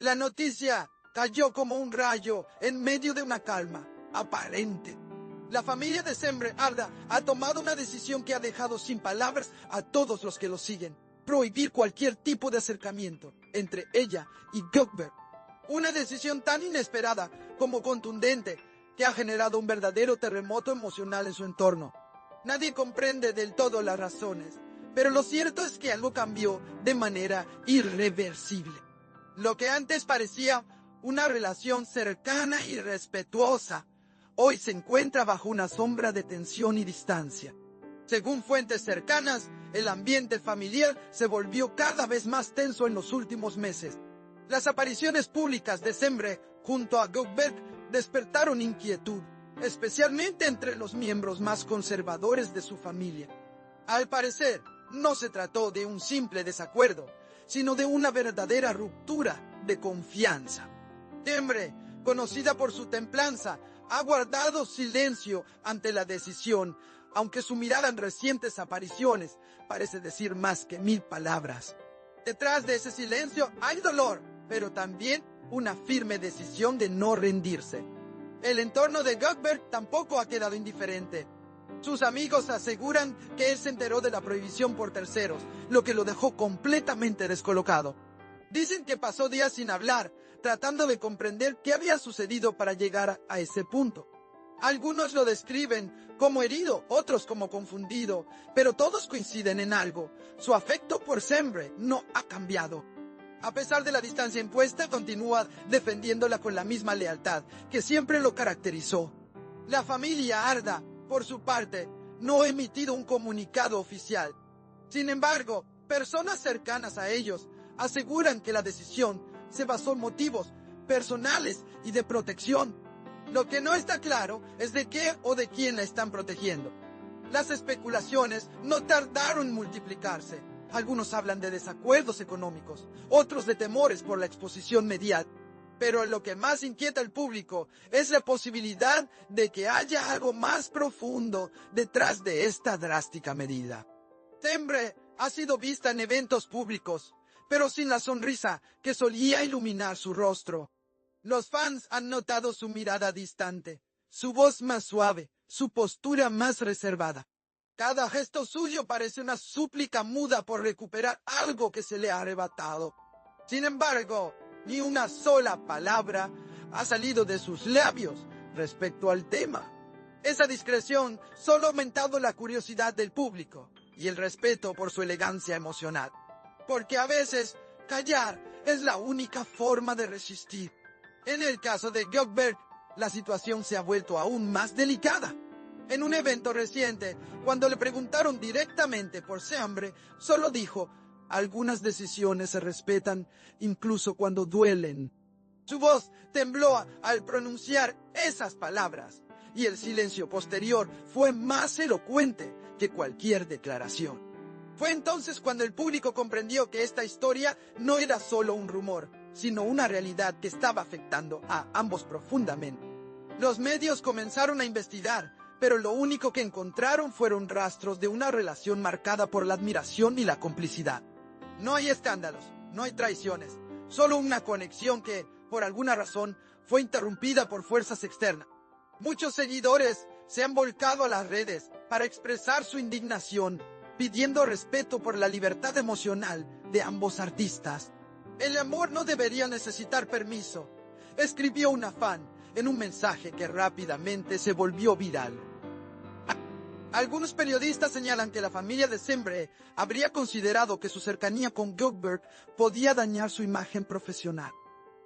La noticia cayó como un rayo en medio de una calma aparente. La familia de Sembre Arda ha tomado una decisión que ha dejado sin palabras a todos los que lo siguen. Prohibir cualquier tipo de acercamiento entre ella y Gökberk. Una decisión tan inesperada como contundente que ha generado un verdadero terremoto emocional en su entorno. Nadie comprende del todo las razones, pero lo cierto es que algo cambió de manera irreversible. Lo que antes parecía una relación cercana y respetuosa, hoy se encuentra bajo una sombra de tensión y distancia. Según fuentes cercanas, el ambiente familiar se volvió cada vez más tenso en los últimos meses. Las apariciones públicas de Sembre junto a Gökberk despertaron inquietud, especialmente entre los miembros más conservadores de su familia. Al parecer, no se trató de un simple desacuerdo, sino de una verdadera ruptura de confianza. Sembre, conocida por su templanza, ha guardado silencio ante la decisión, aunque su mirada en recientes apariciones parece decir más que 1000 palabras. Detrás de ese silencio hay dolor, pero también una firme decisión de no rendirse. El entorno de Gökberk tampoco ha quedado indiferente. Sus amigos aseguran que él se enteró de la prohibición por terceros, lo que lo dejó completamente descolocado. Dicen que pasó días sin hablar, tratando de comprender qué había sucedido para llegar a ese punto. Algunos lo describen como herido, otros como confundido, pero todos coinciden en algo: su afecto por Sembre no ha cambiado. A pesar de la distancia impuesta, continúa defendiéndola con la misma lealtad que siempre lo caracterizó. La familia Arda, por su parte, no ha emitido un comunicado oficial. Sin embargo, personas cercanas a ellos aseguran que la decisión se basó en motivos personales y de protección. Lo que no está claro es de qué o de quién la están protegiendo. Las especulaciones no tardaron en multiplicarse. Algunos hablan de desacuerdos económicos, otros de temores por la exposición mediática. Pero lo que más inquieta al público es la posibilidad de que haya algo más profundo detrás de esta drástica medida. Sembre ha sido vista en eventos públicos, pero sin la sonrisa que solía iluminar su rostro. Los fans han notado su mirada distante, su voz más suave, su postura más reservada. Cada gesto suyo parece una súplica muda por recuperar algo que se le ha arrebatado. Sin embargo, ni una sola palabra ha salido de sus labios respecto al tema. Esa discreción solo ha aumentado la curiosidad del público y el respeto por su elegancia emocional. Porque a veces, callar es la única forma de resistir. En el caso de Gökberk, la situación se ha vuelto aún más delicada. En un evento reciente, cuando le preguntaron directamente por Sembre, solo dijo: algunas decisiones se respetan incluso cuando duelen. Su voz tembló al pronunciar esas palabras, y el silencio posterior fue más elocuente que cualquier declaración. Fue entonces cuando el público comprendió que esta historia no era solo un rumor, sino una realidad que estaba afectando a ambos profundamente. Los medios comenzaron a investigar, pero lo único que encontraron fueron rastros de una relación marcada por la admiración y la complicidad. No hay escándalos, no hay traiciones, solo una conexión que, por alguna razón, fue interrumpida por fuerzas externas. Muchos seguidores se han volcado a las redes para expresar su indignación, pidiendo respeto por la libertad emocional de ambos artistas. El amor no debería necesitar permiso, escribió una fan en un mensaje que rápidamente se volvió viral. Algunos periodistas señalan que la familia de Sembre habría considerado que su cercanía con Gökberk podía dañar su imagen profesional.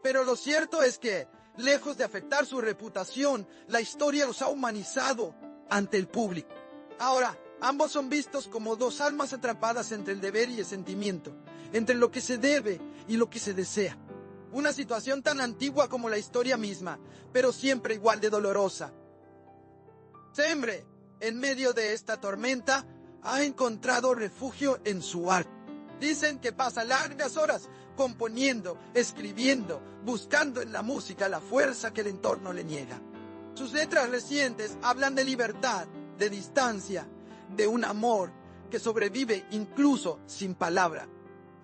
Pero lo cierto es que, lejos de afectar su reputación, la historia los ha humanizado ante el público. Ahora, ambos son vistos como dos almas atrapadas entre el deber y el sentimiento, entre lo que se debe y lo que se desea. Una situación tan antigua como la historia misma, pero siempre igual de dolorosa. Sembre, en medio de esta tormenta, ha encontrado refugio en su arte. Dicen que pasa largas horas componiendo, escribiendo, buscando en la música la fuerza que el entorno le niega. Sus letras recientes hablan de libertad, de distancia, de un amor que sobrevive incluso sin palabra.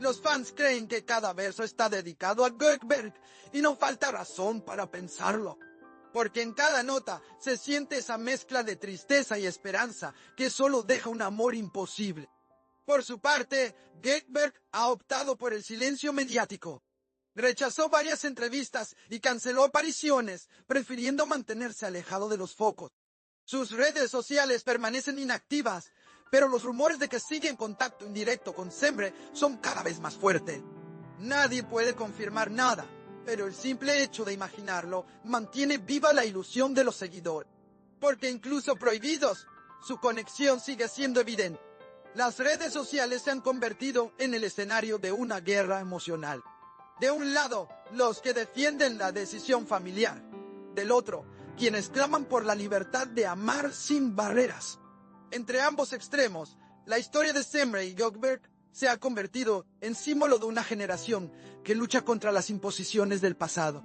Los fans creen que cada verso está dedicado a Gökberk y no falta razón para pensarlo. Porque en cada nota se siente esa mezcla de tristeza y esperanza que solo deja un amor imposible. Por su parte, Gökberk ha optado por el silencio mediático. Rechazó varias entrevistas y canceló apariciones, prefiriendo mantenerse alejado de los focos. Sus redes sociales permanecen inactivas, pero los rumores de que sigue en contacto indirecto con Sembre son cada vez más fuertes. Nadie puede confirmar nada, pero el simple hecho de imaginarlo mantiene viva la ilusión de los seguidores. Porque incluso prohibidos, su conexión sigue siendo evidente. Las redes sociales se han convertido en el escenario de una guerra emocional. De un lado, los que defienden la decisión familiar. Del otro, quienes claman por la libertad de amar sin barreras. Entre ambos extremos, la historia de Semre y Gökberk se ha convertido en símbolo de una generación que lucha contra las imposiciones del pasado.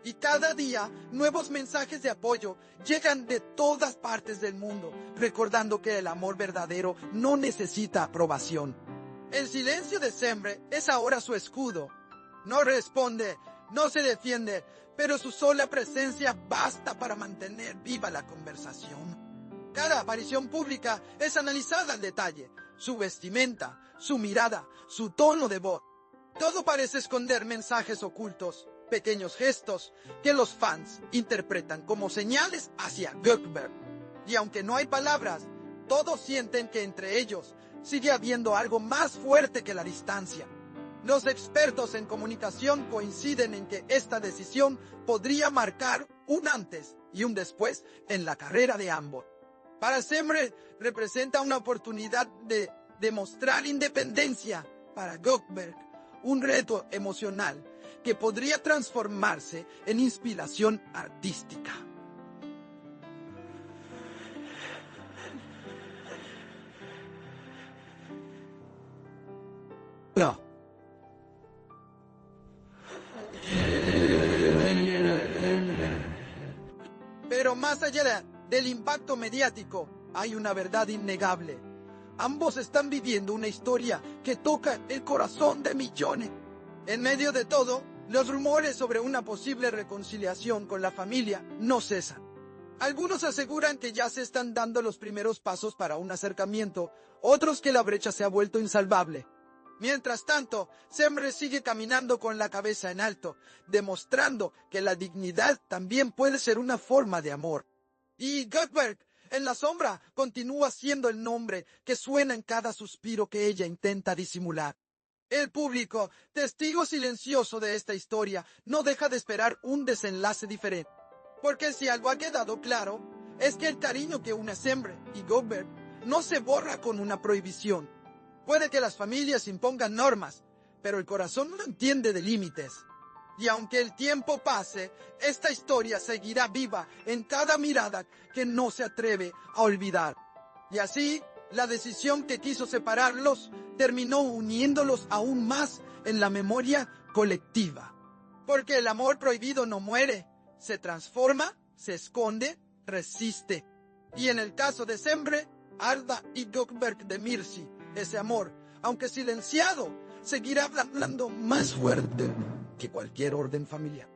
Y cada día, nuevos mensajes de apoyo llegan de todas partes del mundo, recordando que el amor verdadero no necesita aprobación. El silencio de Sembre es ahora su escudo. No responde, no se defiende, pero su sola presencia basta para mantener viva la conversación. Cada aparición pública es analizada al detalle, su vestimenta, su mirada, su tono de voz. Todo parece esconder mensajes ocultos, pequeños gestos que los fans interpretan como señales hacia Gökberk. Y aunque no hay palabras, todos sienten que entre ellos sigue habiendo algo más fuerte que la distancia. Los expertos en comunicación coinciden en que esta decisión podría marcar un antes y un después en la carrera de ambos. Para Semre representa una oportunidad de demostrar independencia. Para Gökberk, un reto emocional que podría transformarse en inspiración artística. No. Pero más allá del impacto mediático, hay una verdad innegable. Ambos están viviendo una historia que toca el corazón de millones. En medio de todo, los rumores sobre una posible reconciliación con la familia no cesan. Algunos aseguran que ya se están dando los primeros pasos para un acercamiento, otros que la brecha se ha vuelto insalvable. Mientras tanto, Semre sigue caminando con la cabeza en alto, demostrando que la dignidad también puede ser una forma de amor. Y Gökberk, en la sombra, continúa siendo el nombre que suena en cada suspiro que ella intenta disimular. El público, testigo silencioso de esta historia, no deja de esperar un desenlace diferente. Porque si algo ha quedado claro, es que el cariño que une a Semre y Gökberk no se borra con una prohibición. Puede que las familias impongan normas, pero el corazón no entiende de límites. Y aunque el tiempo pase, esta historia seguirá viva en cada mirada que no se atreve a olvidar. Y así, la decisión que quiso separarlos terminó uniéndolos aún más en la memoria colectiva. Porque el amor prohibido no muere, se transforma, se esconde, resiste. Y en el caso de Semre, Arda y Gökberk Demirci, ese amor, aunque silenciado, seguirá hablando más fuerte que cualquier orden familiar.